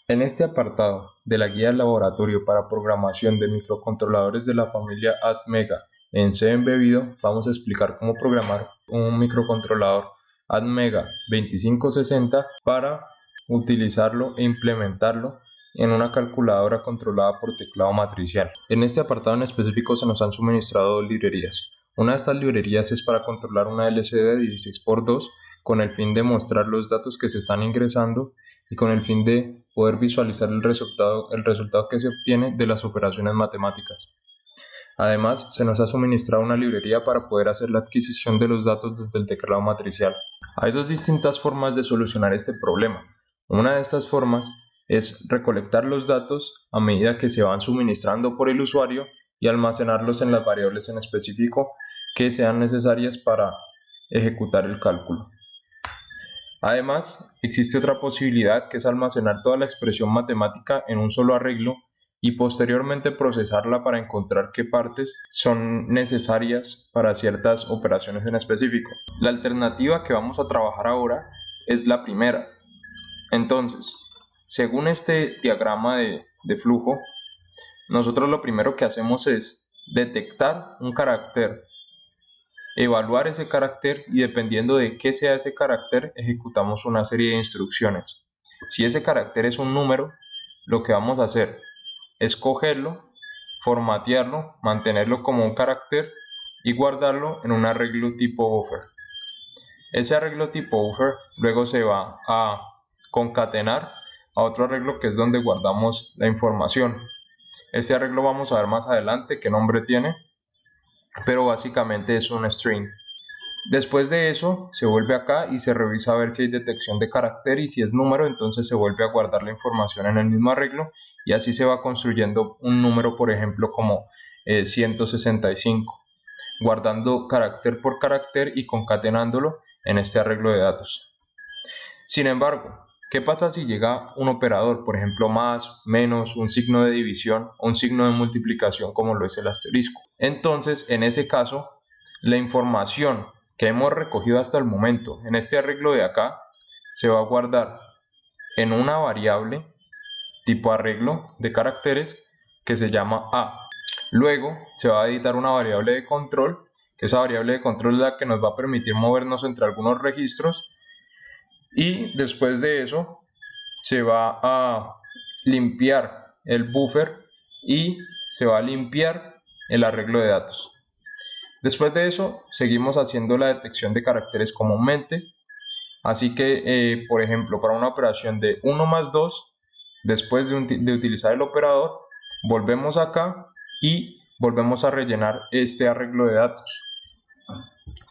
En este apartado de la guía del laboratorio para programación de microcontroladores de la familia ATmega en C embebido, vamos a explicar cómo programar un microcontrolador ATmega 2560 para utilizarlo e implementarlo en una calculadora controlada por teclado matricial. En este apartado en específico se nos han suministrado dos librerías. Una de estas librerías es para controlar una LCD 16x2 con el fin de mostrar los datos que se están ingresando y con el fin de poder visualizar el resultado que se obtiene de las operaciones matemáticas. Además, se nos ha suministrado una librería para poder hacer la adquisición de los datos desde el teclado matricial. Hay dos distintas formas de solucionar este problema. Una de estas formas es recolectar los datos a medida que se van suministrando por el usuario y almacenarlos en las variables en específico que sean necesarias para ejecutar el cálculo. Además, existe otra posibilidad que es almacenar toda la expresión matemática en un solo arreglo y posteriormente procesarla para encontrar qué partes son necesarias para ciertas operaciones en específico. La alternativa que vamos a trabajar ahora es la primera. Entonces, según este diagrama de flujo, nosotros lo primero que hacemos es detectar un carácter, evaluar ese carácter y dependiendo de qué sea ese carácter ejecutamos una serie de instrucciones. Si ese carácter es un número, lo que vamos a hacer es cogerlo, formatearlo, mantenerlo como un carácter y guardarlo en un arreglo tipo buffer. Ese arreglo tipo buffer luego se va a concatenar a otro arreglo que es donde guardamos la información. Este arreglo vamos a ver más adelante qué nombre tiene, pero básicamente es un string. Después de eso se vuelve acá y se revisa a ver si hay detección de carácter y si es número entonces se vuelve a guardar la información en el mismo arreglo y así se va construyendo un número, por ejemplo como 165, guardando carácter por carácter y concatenándolo en este arreglo de datos. Sin embargo, ¿qué pasa si llega un operador, por ejemplo más, menos, un signo de división o un signo de multiplicación como lo es el asterisco? Entonces, en ese caso, la información que hemos recogido hasta el momento en este arreglo de acá se va a guardar en una variable tipo arreglo de caracteres que se llama A. Luego se va a editar una variable de control, que esa variable de control es la que nos va a permitir movernos entre algunos registros y después de eso se va a limpiar el buffer y se va a limpiar el arreglo de datos. Después de eso seguimos haciendo la detección de caracteres comúnmente, así que por ejemplo para una operación de 1 más 2, después de utilizar el operador, volvemos acá y volvemos a rellenar este arreglo de datos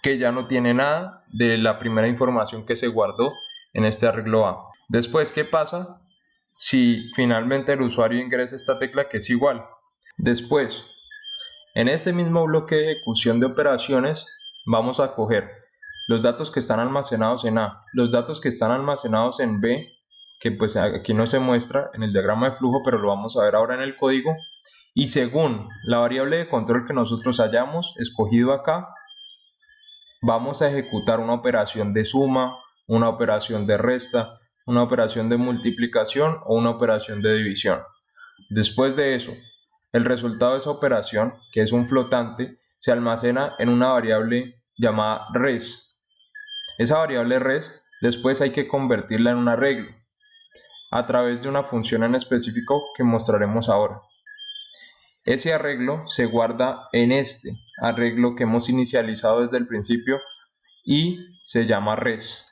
que ya no tiene nada de la primera información que se guardó en este arreglo A. Después, ¿qué pasa si finalmente el usuario ingresa esta tecla que es igual? Después, en este mismo bloque de ejecución de operaciones, vamos a coger los datos que están almacenados en A, los datos que están almacenados en B, que pues aquí no se muestra en el diagrama de flujo, pero lo vamos a ver ahora en el código, y según la variable de control que nosotros hayamos escogido acá, vamos a ejecutar una operación de suma, una operación de resta, una operación de multiplicación o una operación de división. Después de eso, el resultado de esa operación, que es un flotante, se almacena en una variable llamada res. Esa variable res después hay que convertirla en un arreglo a través de una función en específico que mostraremos ahora. Ese arreglo se guarda en este arreglo que hemos inicializado desde el principio y se llama res.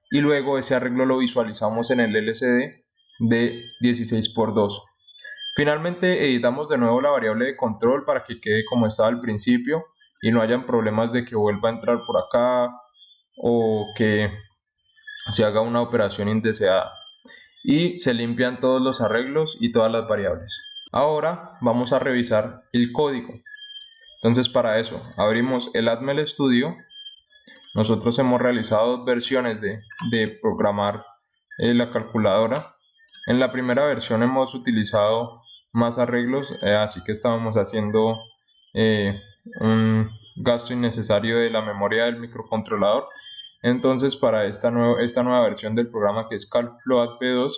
Y luego ese arreglo lo visualizamos en el LCD de 16x2. Finalmente editamos de nuevo la variable de control para que quede como estaba al principio y no hayan problemas de que vuelva a entrar por acá o que se haga una operación indeseada. Y se limpian todos los arreglos y todas las variables. Ahora vamos a revisar el código. Entonces para eso abrimos el Atmel Studio. Nosotros hemos realizado dos versiones de programar la calculadora. En la primera versión hemos utilizado más arreglos, así que estábamos haciendo un gasto innecesario de la memoria del microcontrolador. Entonces para esta nueva versión del programa, que es CalcFloat V2,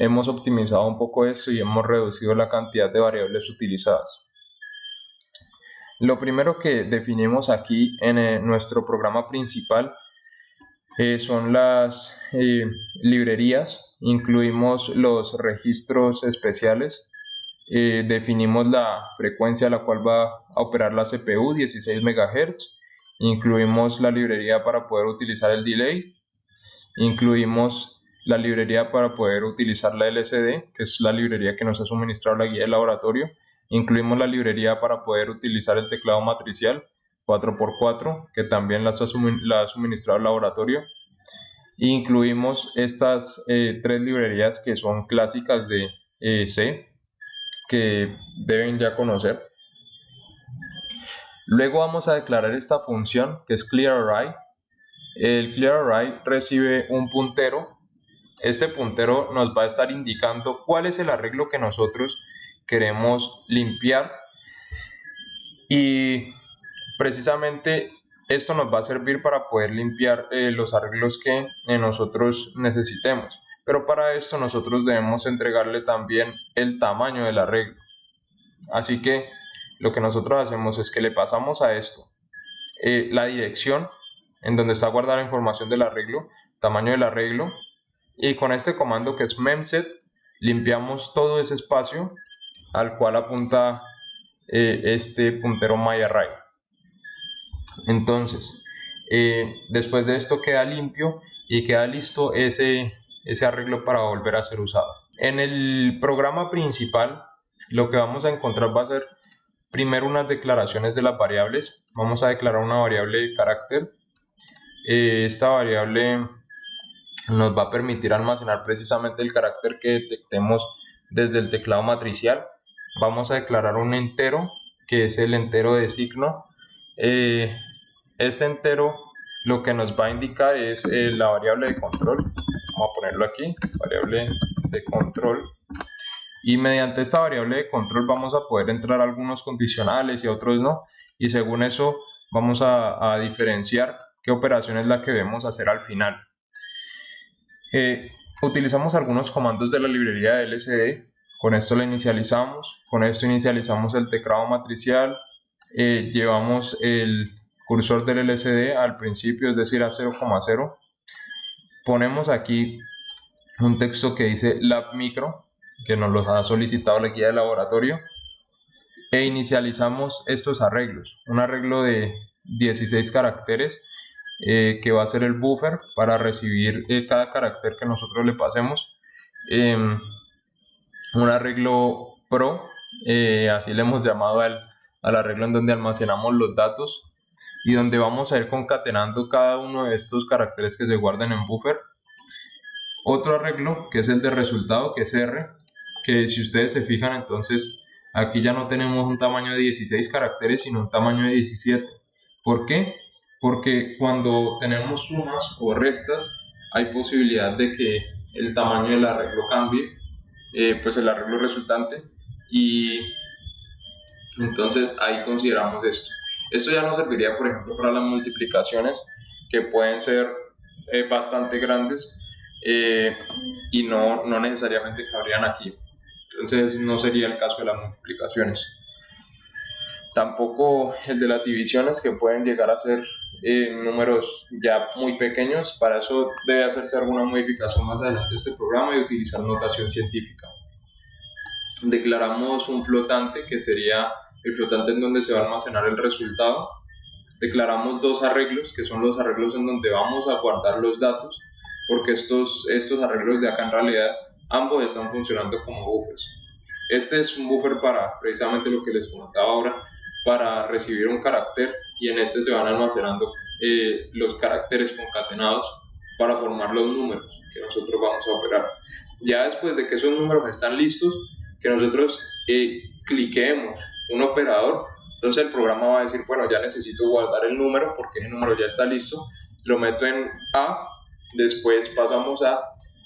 hemos optimizado un poco esto y hemos reducido la cantidad de variables utilizadas. Lo primero que definimos aquí en nuestro programa principal son las librerías. Incluimos los registros especiales, definimos la frecuencia a la cual va a operar la CPU, 16 MHz, incluimos la librería para poder utilizar el delay, incluimos la librería para poder utilizar la LCD, que es la librería que nos ha suministrado la guía de laboratorio, incluimos la librería para poder utilizar el teclado matricial 4x4, que también la ha suministrado el laboratorio. Incluimos estas tres librerías que son clásicas de C, que deben ya conocer. Luego vamos a declarar esta función que es clearArray. El clearArray recibe un puntero. Este puntero nos va a estar indicando cuál es el arreglo que nosotros queremos limpiar, y precisamente esto nos va a servir para poder limpiar los arreglos que nosotros necesitemos. Pero para esto nosotros debemos entregarle también el tamaño del arreglo. Así que lo que nosotros hacemos es que le pasamos a esto la dirección en donde está guardada la información del arreglo, tamaño del arreglo, y con este comando que es memset limpiamos todo ese espacio al cual apunta este puntero myArray. Entonces, después de esto queda limpio y queda listo ese arreglo para volver a ser usado. En el programa principal lo que vamos a encontrar va a ser primero unas declaraciones de las variables. Vamos a declarar una variable de carácter. Esta variable nos va a permitir almacenar precisamente el carácter que detectemos desde el teclado matricial. Vamos a declarar un entero, que es el entero de signo. Este entero lo que nos va a indicar es la variable de control. Vamos a ponerlo aquí, variable de control. Y mediante esta variable de control vamos a poder entrar a algunos condicionales y otros no. Y según eso vamos a diferenciar qué operación es la que debemos hacer al final. Utilizamos algunos comandos de la librería de LCD. Con esto la inicializamos. Con esto inicializamos el teclado matricial. Llevamos el cursor del LCD al principio, es decir, a 0,0. Ponemos aquí un texto que dice lab micro, que nos lo ha solicitado la guía de laboratorio, e inicializamos estos arreglos. Un arreglo de 16 caracteres que va a ser el buffer para recibir cada carácter que nosotros le pasemos. Un arreglo pro, así le hemos llamado al arreglo en donde almacenamos los datos y donde vamos a ir concatenando cada uno de estos caracteres que se guardan en buffer. Otro arreglo que es el de resultado, que es R, que si ustedes se fijan, entonces aquí ya no tenemos un tamaño de 16 caracteres sino un tamaño de 17. ¿Por qué? Porque cuando tenemos sumas o restas hay posibilidad de que el tamaño del arreglo cambie, pues el arreglo resultante, y entonces ahí consideramos esto. Esto ya nos serviría, por ejemplo, para las multiplicaciones, que pueden ser bastante grandes y no necesariamente cabrían aquí. Entonces no sería el caso de las multiplicaciones. Tampoco el de las divisiones, que pueden llegar a ser números ya muy pequeños. Para eso debe hacerse alguna modificación más adelante de este programa y utilizar notación científica. Declaramos un flotante, que sería el flotante en donde se va a almacenar el resultado. Declaramos dos arreglos, que son los arreglos en donde vamos a guardar los datos, porque estos arreglos de acá en realidad ambos están funcionando como buffers. Este es un buffer para precisamente lo que les comentaba ahora, para recibir un carácter, y en este se van almacenando los caracteres concatenados para formar los números que nosotros vamos a operar. Ya después de que esos números están listos, que nosotros cliquemos un operador, entonces el programa va a decir, bueno, ya necesito guardar el número porque ese número ya está listo, lo meto en A, después pasamos a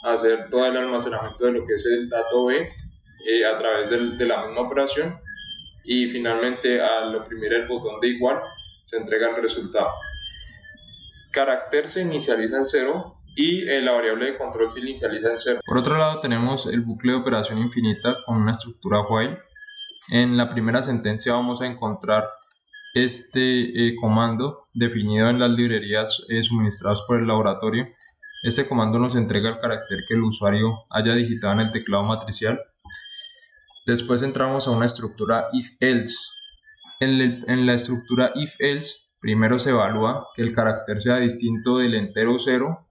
hacer todo el almacenamiento de lo que es el dato B a través de la misma operación, y finalmente al oprimir el botón de igual se entrega el resultado. Carácter se inicializa en 0 y la variable de control se inicializa en 0. Por otro lado tenemos el bucle de operación infinita con una estructura while. En la primera sentencia vamos a encontrar este comando definido en las librerías suministradas por el laboratorio. Este comando nos entrega el carácter que el usuario haya digitado en el teclado matricial. Después entramos a una estructura if-else. En la estructura if-else, primero se evalúa que el carácter sea distinto del entero 0.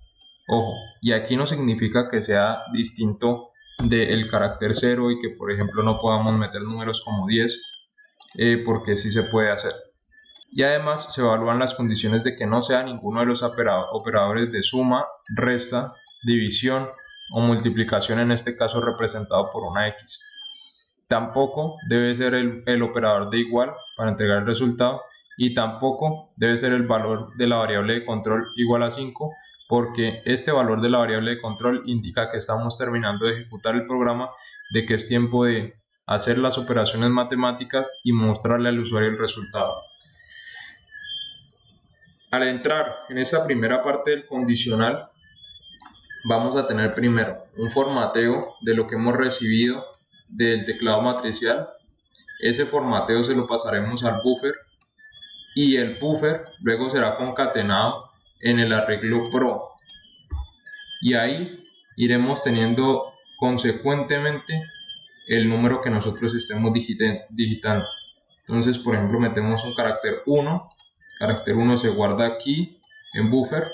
Ojo, y aquí no significa que sea distinto del carácter 0 y que por ejemplo no podamos meter números como 10, porque sí se puede hacer. Y además se evalúan las condiciones de que no sea ninguno de los operadores de suma, resta, división o multiplicación, en este caso representado por una X. Tampoco debe ser el operador de igual para entregar el resultado, y tampoco debe ser el valor de la variable de control igual a 5, porque este valor de la variable de control indica que estamos terminando de ejecutar el programa, de que es tiempo de hacer las operaciones matemáticas y mostrarle al usuario el resultado. Al entrar en esta primera parte del condicional, vamos a tener primero un formateo de lo que hemos recibido del teclado matricial. Ese formateo se lo pasaremos al buffer, y el buffer luego será concatenado en el arreglo pro, y ahí iremos teniendo consecuentemente el número que nosotros estemos digitando. Entonces, por ejemplo, metemos un carácter 1, carácter 1 se guarda aquí en buffer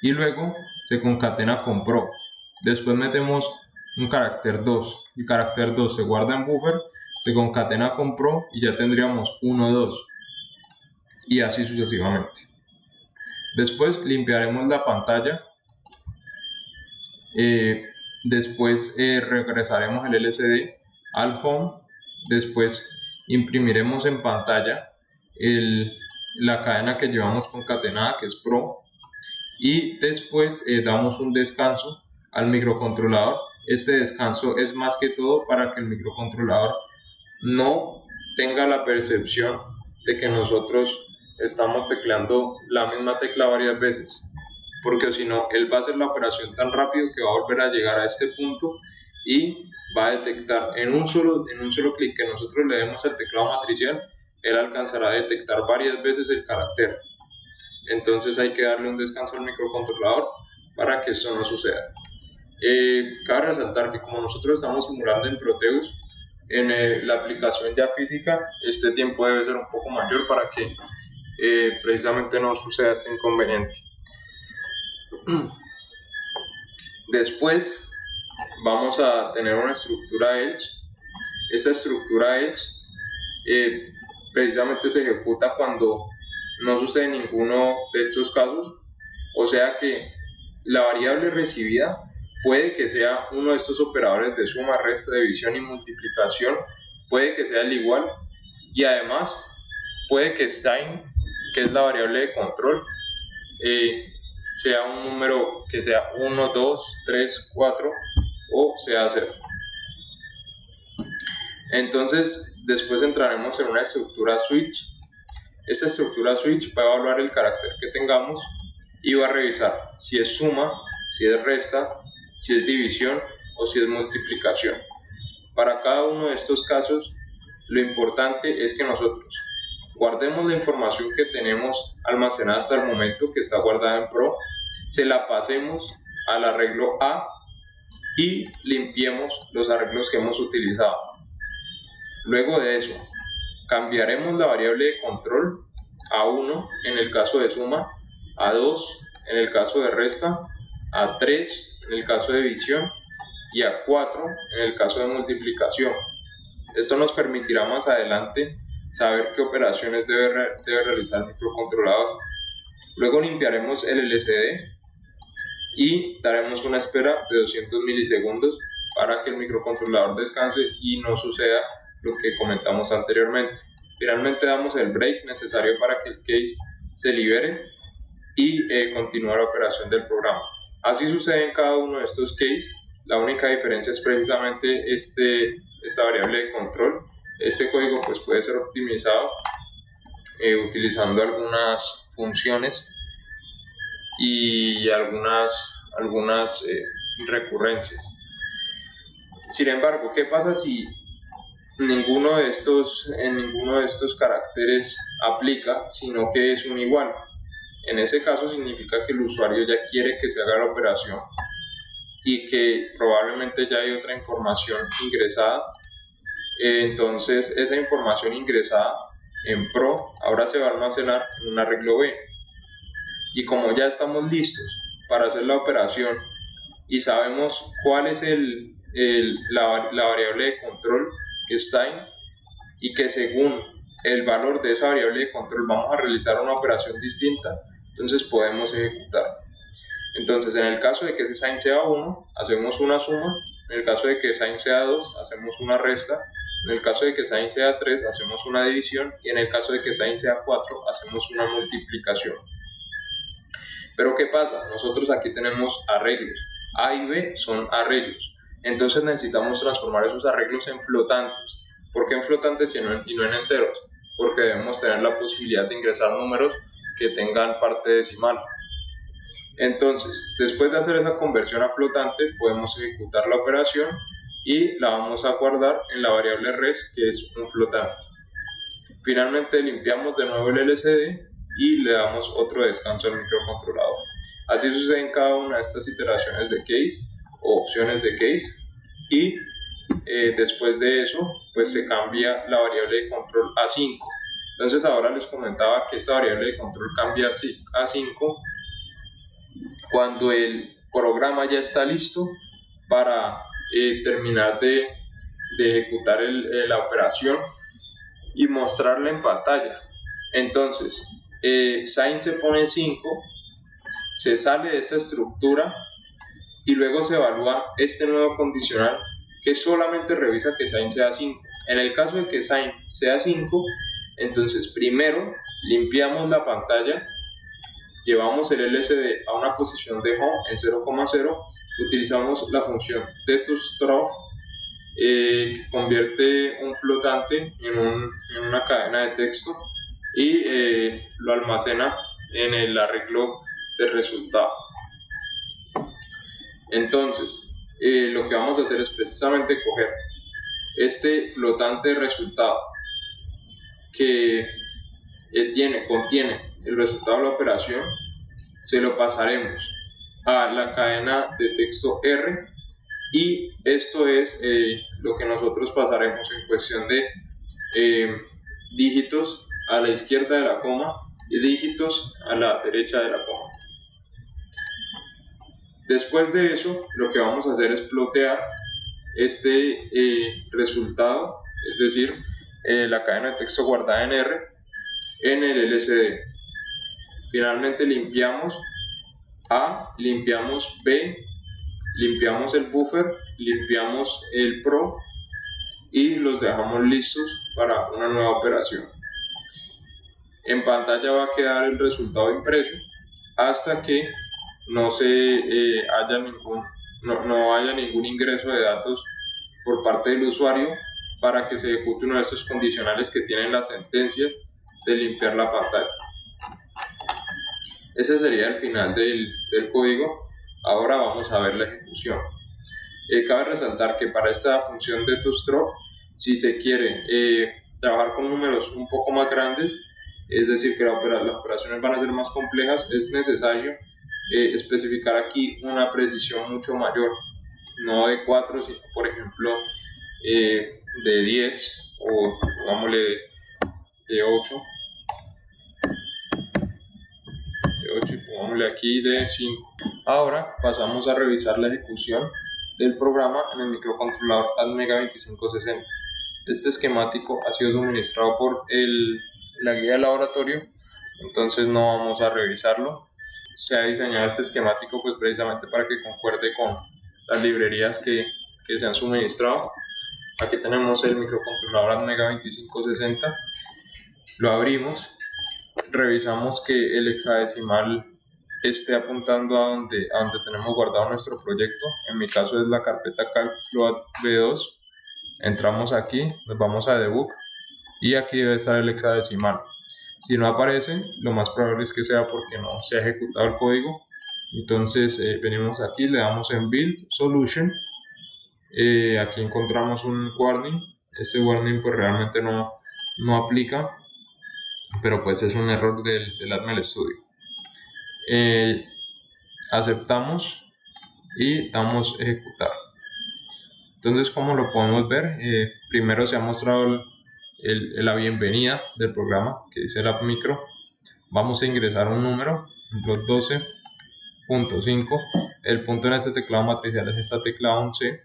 y luego se concatena con pro. Después metemos un carácter 2, el carácter 2 se guarda en buffer, se concatena con pro y ya tendríamos 1, 2 y así sucesivamente. Después limpiaremos la pantalla, después regresaremos el LCD al home, después imprimiremos en pantalla la cadena que llevamos concatenada, que es pro, y después damos un descanso al microcontrolador. Este descanso es más que todo para que el microcontrolador no tenga la percepción de que nosotros estamos tecleando la misma tecla varias veces, porque si no, él va a hacer la operación tan rápido que va a volver a llegar a este punto y va a detectar en un solo clic que nosotros le demos al teclado matricial, él alcanzará a detectar varias veces el carácter. Entonces hay que darle un descanso al microcontrolador para que esto no suceda. Cabe resaltar que como nosotros estamos simulando en Proteus, en la aplicación ya física, este tiempo debe ser un poco mayor para que precisamente no suceda este inconveniente. Después vamos a tener una estructura else. Esta estructura else precisamente se ejecuta cuando no sucede ninguno de estos casos, o sea que la variable recibida puede que sea uno de estos operadores de suma, resta, división y multiplicación, puede que sea el igual, y además puede que sign, que es la variable de control, sea un número que sea 1, 2, 3, 4 o sea 0. Entonces después entraremos en una estructura switch. Esta estructura switch va a evaluar el carácter que tengamos y va a revisar si es suma, si es resta, si es división o si es multiplicación. Para cada uno de estos casos, lo importante es que nosotros guardemos la información que tenemos almacenada hasta el momento, que está guardada en Pro, se la pasemos al arreglo A y limpiemos los arreglos que hemos utilizado. Luego de eso, cambiaremos la variable de control a 1 en el caso de suma, a 2 en el caso de resta, a 3 en el caso de división y a 4 en el caso de multiplicación. Esto nos permitirá más adelante saber qué operaciones debe realizar el microcontrolador. Luego limpiaremos el LCD y daremos una espera de 200 milisegundos para que el microcontrolador descanse y no suceda lo que comentamos anteriormente. Finalmente damos el break necesario para que el case se libere y continúa la operación del programa. Así sucede en cada uno de estos cases. La única diferencia es precisamente esta variable de control. Este código pues puede ser optimizado utilizando algunas funciones y algunas recurrencias. Sin embargo, ¿qué pasa si en ninguno de estos caracteres aplica, sino que es un igual? En ese caso significa que el usuario ya quiere que se haga la operación y que probablemente ya hay otra información ingresada. Entonces esa información ingresada en PRO ahora se va a almacenar en un arreglo B. Y como ya estamos listos para hacer la operación y sabemos cuál es la variable de control que está ahí, y que según el valor de esa variable de control vamos a realizar una operación distinta, entonces podemos ejecutar. Entonces, en el caso de que ese sign sea 1, hacemos una suma. En el caso de que sign sea 2, hacemos una resta. En el caso de que sign sea 3, hacemos una división. Y en el caso de que sign sea 4, hacemos una multiplicación. Pero ¿qué pasa? Nosotros aquí tenemos arreglos. A y B son arreglos. Entonces necesitamos transformar esos arreglos en flotantes. ¿Por qué en flotantes y no en enteros? Porque debemos tener la posibilidad de ingresar números que tengan parte decimal. Entonces, después de hacer esa conversión a flotante, podemos ejecutar la operación y la vamos a guardar en la variable res, que es un flotante. Finalmente limpiamos de nuevo el LCD y le damos otro descanso al microcontrolador. Así sucede en cada una de estas iteraciones de case o opciones de case, y después de eso pues se cambia la variable de control a 5. Entonces ahora les comentaba que esta variable de control cambia a 5 cuando el programa ya está listo para terminar de ejecutar la operación y mostrarla en pantalla. Entonces, sign se pone en 5, se sale de esta estructura y luego se evalúa este nuevo condicional que solamente revisa que sign sea 5. En el caso de que sign sea 5, entonces primero limpiamos la pantalla, llevamos el LCD a una posición de home en 0,0, utilizamos la función detoStroph que convierte un flotante en una cadena de texto y lo almacena en el arreglo de resultado. Entonces, lo que vamos a hacer es precisamente coger este flotante de resultado que contiene el resultado de la operación, se lo pasaremos a la cadena de texto R, y esto es lo que nosotros pasaremos en cuestión de dígitos a la izquierda de la coma y dígitos a la derecha de la coma. Después de eso, lo que vamos a hacer es plotear este resultado, es decir, la cadena de texto guardada en R, en el LCD. Finalmente limpiamos A, limpiamos B, limpiamos el buffer, limpiamos el PRO y los dejamos listos para una nueva operación. En pantalla va a quedar el resultado impreso hasta que no haya ningún ingreso de datos por parte del usuario para que se ejecute uno de estos condicionales que tienen las sentencias de limpiar la pantalla. Ese sería el final del código. Ahora vamos a ver la ejecución. Cabe resaltar que para esta función de toStroph, si se quiere trabajar con números un poco más grandes, es decir, que las operaciones van a ser más complejas, es necesario especificar aquí una precisión mucho mayor, no de 4, sino por ejemplo de 10 o pongámosle de 8, y pongámosle aquí de 5. Ahora pasamos a revisar la ejecución del programa en el microcontrolador Atmega 2560. Este esquemático ha sido suministrado por la guía de laboratorio, entonces no vamos a revisarlo. Se ha diseñado este esquemático pues precisamente para que concuerde con las librerías que se han suministrado. Aquí tenemos el microcontrolador Atmega 2560, lo abrimos, revisamos que el hexadecimal esté apuntando a donde tenemos guardado nuestro proyecto. En mi caso es la carpeta CalcFloat V2. Entramos aquí, nos vamos a debug y aquí debe estar el hexadecimal. Si no aparece, lo más probable es que sea porque no se ha ejecutado el código Entonces venimos aquí, le damos en Build Solution. Aquí encontramos un warning. Este warning pues realmente no aplica, pero pues es un error del Atmel Studio. Aceptamos y damos ejecutar. Entonces, como lo podemos ver, primero se ha mostrado la bienvenida del programa que dice el app micro. Vamos a ingresar un número, por ejemplo 12.5. El punto en este teclado matricial es esta tecla 11.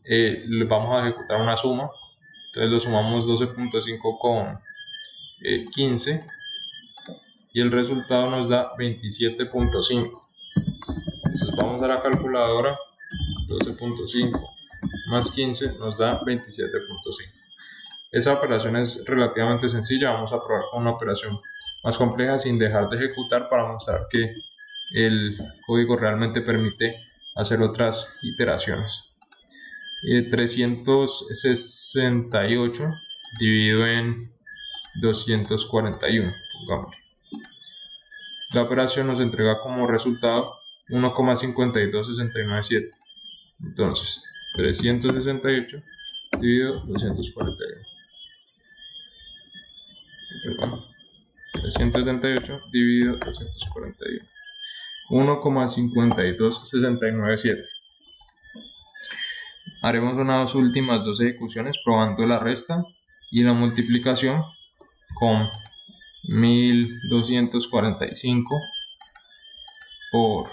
Le vamos a ejecutar una suma. Entonces lo sumamos 12.5 con 15 y el resultado nos da 27.5. Entonces vamos a la calculadora. 12.5 más 15 nos da 27.5. Esa operación es relativamente sencilla. Vamos a probar con una operación más compleja sin dejar de ejecutar para mostrar que el código realmente permite hacer otras iteraciones. 368 dividido en 241, pongámosle. La operación nos entrega como resultado 1,52697. Entonces 368 dividido 241. Perdón. 368 dividido 241. 1,52697. Haremos unas últimas dos ejecuciones probando la resta y la multiplicación con 1245 por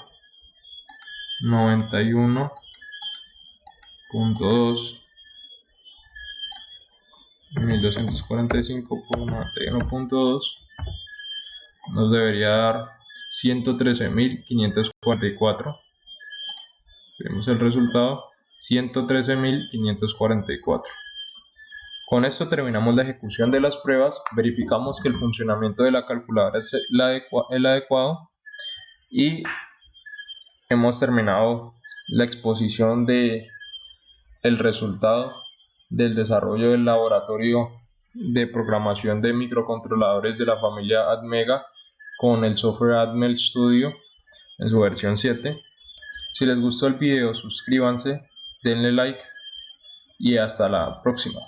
91.2. 1245 por 91.2 nos debería dar 113.544. Vemos el resultado, 113.544. Con esto terminamos la ejecución de las pruebas, verificamos que el funcionamiento de la calculadora es el adecuado y hemos terminado la exposición de el resultado del desarrollo del laboratorio de programación de microcontroladores de la familia Atmega con el software Atmel Studio en su versión 7. Si les gustó el video, suscríbanse, denle like y hasta la próxima.